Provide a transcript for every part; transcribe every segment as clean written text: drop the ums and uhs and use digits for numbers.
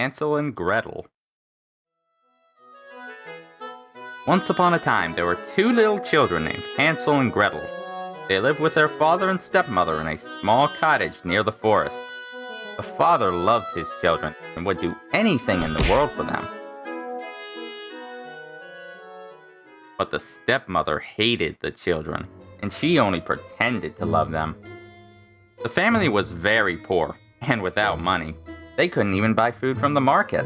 Hansel and Gretel. Once upon a time, there were two little children named Hansel and Gretel. They lived with their father and stepmother in a small cottage near the forest. The father loved his children and would do anything in the world for them. But the stepmother hated the children, and she only pretended to love them. The family was very poor, and without money. They couldn't even buy food from the market.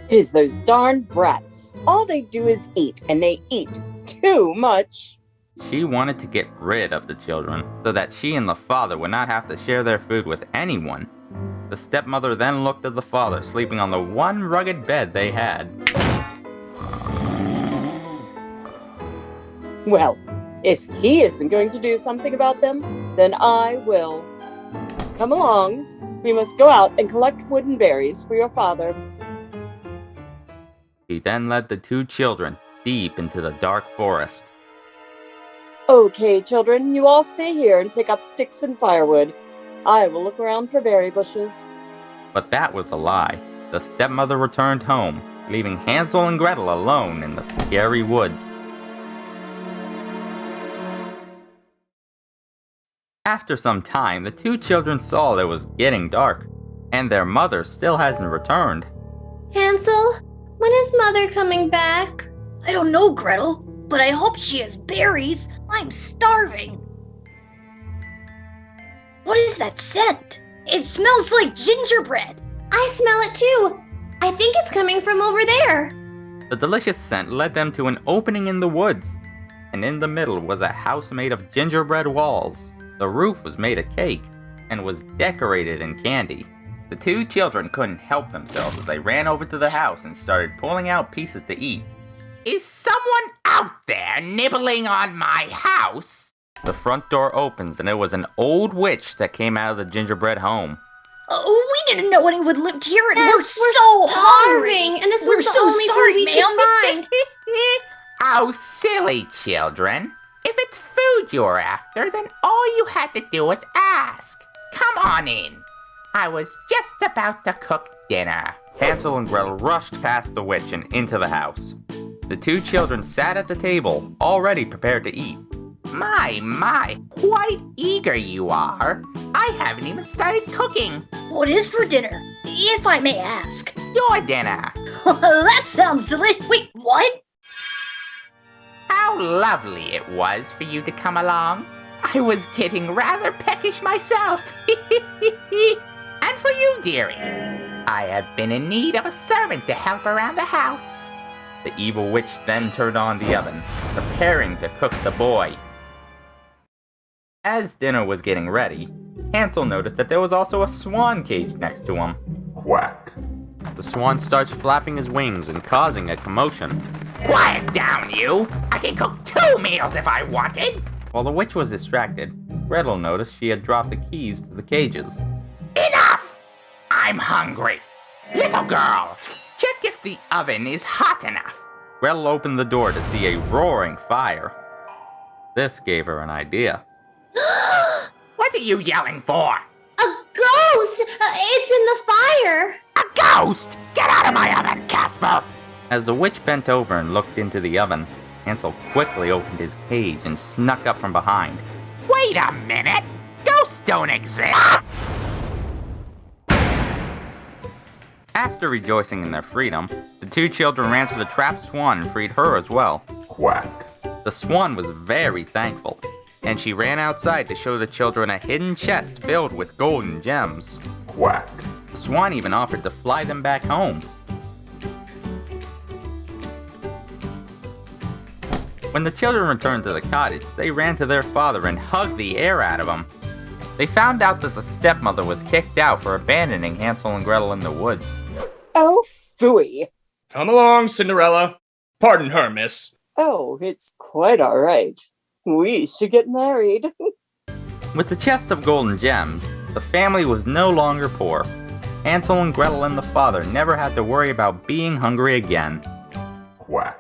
It is those darn brats. All they do is eat, and they eat too much. She wanted to get rid of the children, so that she and the father would not have to share their food with anyone. The stepmother then looked at the father sleeping on the one rugged bed they had. Well, if he isn't going to do something about them, then I will. Come along. We must go out and collect wooden berries for your father. He then led the two children deep into the dark forest. Okay, children, you all stay here and pick up sticks and firewood. I will look around for berry bushes. But that was a lie. The stepmother returned home, leaving Hansel and Gretel alone in the scary woods. After some time, the two children saw that it was getting dark, and their mother still hasn't returned. Hansel, when is Mother coming back? I don't know, Gretel, but I hope she has berries. I'm starving. What is that scent? It smells like gingerbread. I smell it too. I think it's coming from over there. The delicious scent led them to an opening in the woods, and in the middle was a house made of gingerbread walls. The roof was made of cake, and was decorated in candy. The two children couldn't help themselves as they ran over to the house and started pulling out pieces to eat. Is someone out there nibbling on my house? The front door opens and it was an old witch that came out of the gingerbread home. Oh, we didn't know anyone lived here, and Yes, we're so hungry. starving, and this We're was the so only sorry, food we ma'am. could find. Oh, silly children. If it's food you're after, then all you had to do was ask. Come on in. I was just about to cook dinner. Hansel and Gretel rushed past the witch and into the house. The two children sat at the table, already prepared to eat. My, quite eager you are. I haven't even started cooking. What is for dinner, if I may ask? Your dinner. That sounds delicious. Wait, what? How lovely it was for you to come along. I was getting rather peckish myself. And for you, dearie. I have been in need of a servant to help around the house. The evil witch then turned on the oven, preparing to cook the boy. As dinner was getting ready, Hansel noticed that there was also a swan cage next to him. Quack. The swan starts flapping his wings and causing a commotion. Quiet down, you! I can cook 2 meals if I wanted! While the witch was distracted, Gretel noticed she had dropped the keys to the cages. Enough! I'm hungry. Little girl, check if the oven is hot enough. Gretel opened the door to see a roaring fire. This gave her an idea. What are you yelling for? A ghost! It's in the fire! A ghost! Get out of my oven, Casper! As the witch bent over and looked into the oven, Hansel quickly opened his cage and snuck up from behind. Wait a minute! Ghosts don't exist! After rejoicing in their freedom, the two children ran to the trapped swan and freed her as well. Quack. The swan was very thankful, and she ran outside to show the children a hidden chest filled with golden gems. Quack. The swan even offered to fly them back home. When the children returned to the cottage, they ran to their father and hugged the air out of him. They found out that the stepmother was kicked out for abandoning Hansel and Gretel in the woods. Oh, phooey. Come along, Cinderella. Pardon her, miss. Oh, it's quite all right. We should get married. With the chest of golden gems, the family was no longer poor. Hansel and Gretel and the father never had to worry about being hungry again. Quack.